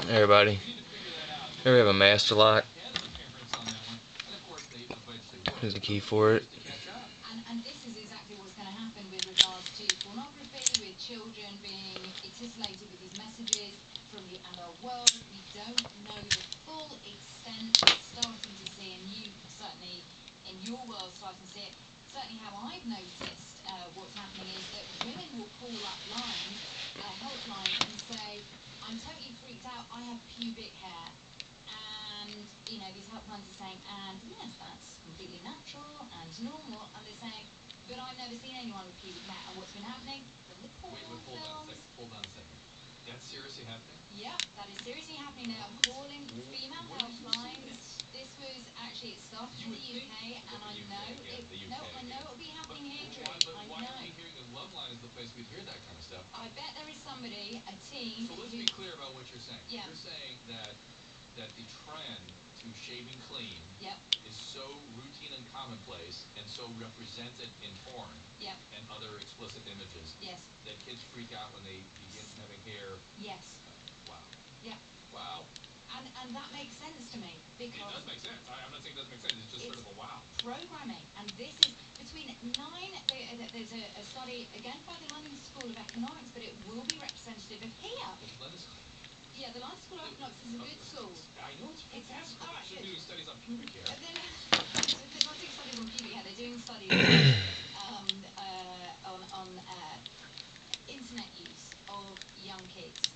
Everybody, here we have a master lock. Here's the key for it. And this is exactly what's going to happen with regards to pornography, with children being exhilarated with these messages from the adult world. We don't know the full extent. Starting to see, and you certainly in your world starting to see it. Certainly, how I've noticed what's happening is that women will call up lines, helplines, and say, "I'm totally freaked out. I have pubic hair." And, these helplines are saying, and yes, that's completely natural and normal. And they're saying, but I've never seen anyone with pubic hair. And what's been happening from the porn films. Hold on a second. That's seriously happening? Yep, that is seriously happening. They are calling female helplines. This was actually, it started in the UK, and I know it'll be happening here, Drew. Why are we hearing that Love Line is the place we'd hear that kind of stuff? I bet there is somebody, a teen. So let's be clear about what you're saying. Yeah. You're saying that the trend to shaving clean is so routine and commonplace and so represented in porn and other explicit images that kids freak out when they begin having hair. Yes. Wow. Yeah. Wow. And that makes sense to me because it does make sense. I'm not saying it doesn't make sense. It's just sort of a wow. Programming, and this is between 9. There's a study again by the London School of Economics, but it will be representative of here. Yeah, the London School of Economics is a good school. I know it's fantastic. They're doing studies on pubic hair. They're not doing studies on pubic hair. They're doing studies on internet use of young kids,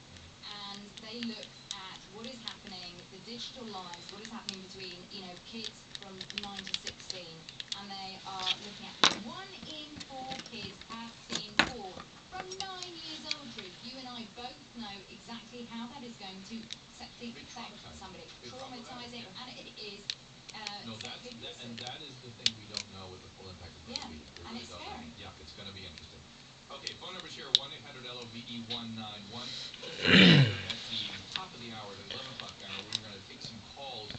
and they look at what is happening, the digital lives, what is happening between kids from 9 to 16, and they are looking at 1 in 4 kids have seen porn from 9 years old. Drew, you and I both know exactly how that is going to affect somebody, traumatizing, and it is. That is the thing we don't know what the full impact is going to be. And it's scary. Yeah, it's going to be interesting. Okay, phone numbers here, 1-800-LOVE-191. At the top of the hour, the 11 o'clock hour, we're going to take some calls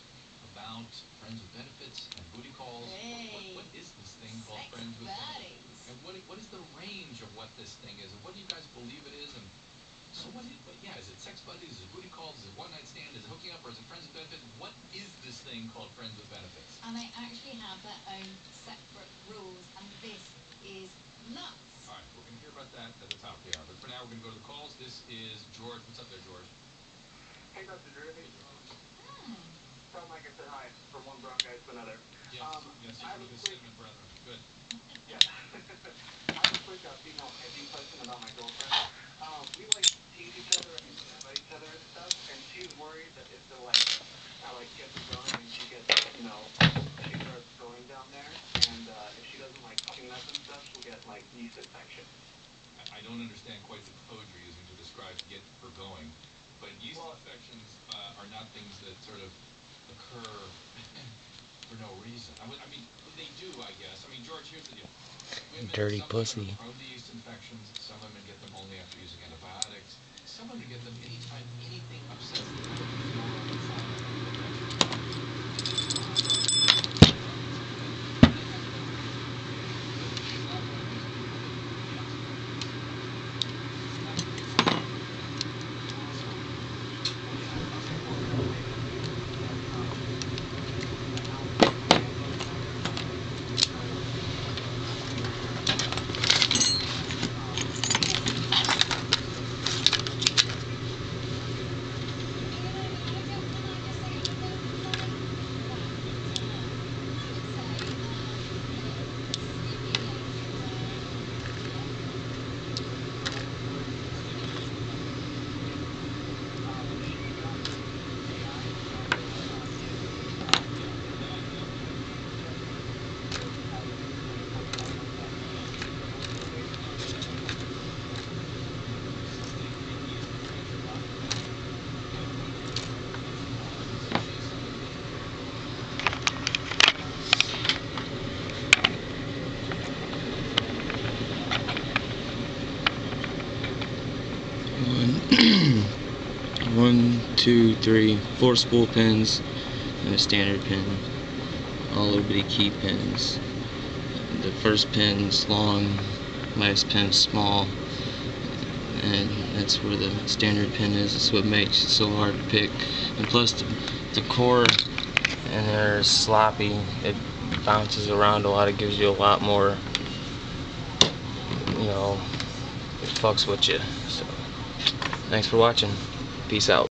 about friends with benefits and booty calls. Hey, what is this thing called friends with benefits? And what is the range of what this thing is? And what do you guys believe it is? And so is it sex buddies? Is it booty calls? Is it one night stand? Is it hooking up? Or is it friends with benefits? What is this thing called friends with benefits? And they actually have their own separate rules, and this is nuts. All right, we're going to hear about that at the top of the hour. But for now, we're going to go to the calls. This is George. What's up there, George? Hey, Dr. Drew. Hey, George. Sound like I said hi from one brown guy to another. Yes, you're with the cinnamon brethren. Good. Yeah. I have a quick female hedging question about my girlfriend. We tease each other and about each other and stuff, and she's worried that if the I get her going and she gets she starts growing down there, and if she doesn't clean up and stuff, she'll get yeast infection. I don't understand quite the code you're using to describe get her going, but yeast infections are not things that sort of occur for no reason. I mean, they do, I guess. I mean, George, here's the deal. Dirty Some pussy. women are prone to yeast infections. Some women get them only after using antibiotics. Some women get them anytime anything upsets the One, two, three, 4 spool pins and a standard pin. All little bitty key pins. The first pin's long, last pin's small, and that's where the standard pin is. That's what makes it so hard to pick. And plus the core in there is sloppy. It bounces around a lot. It gives you a lot more, you know, it fucks with you. So thanks for watching. Peace out.